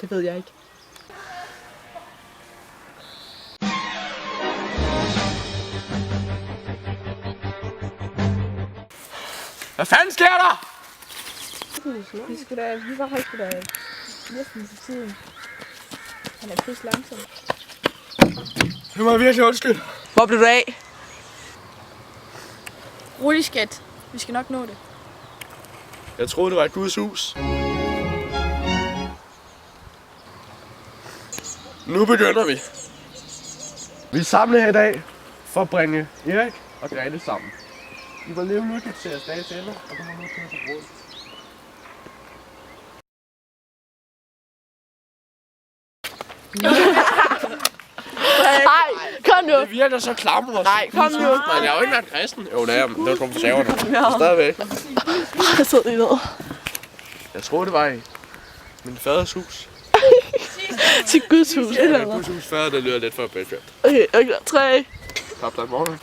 Det ved jeg ikke. Hvad fanden sker der? Vi var højt da næsten til tiden. Han er pisse langsom. Det må jeg virkelig undskylde. Hvor blev du af? Rolig skat. Vi skal nok nå det. Jeg troede, det var et Guds hus. Nu begynder vi. Vi er samlet her i dag for at bringe Erik og Grete sammen. I må leve nu til jeres dages ende, og du må nu køre til brud. Nej, kom nu. Det virker så klamret. Nej, kom nu. Men jeg er jo ikke engang kristen. Jo, det er men det var konservativt. Stadigvæk. Jeg sidder lige ned. Jeg troede, det var i min faders hus. Til Guds hus. Ja, Guds hus før, det lyder lidt for bedfærdigt. Okay, 3. Kaptajn Morten.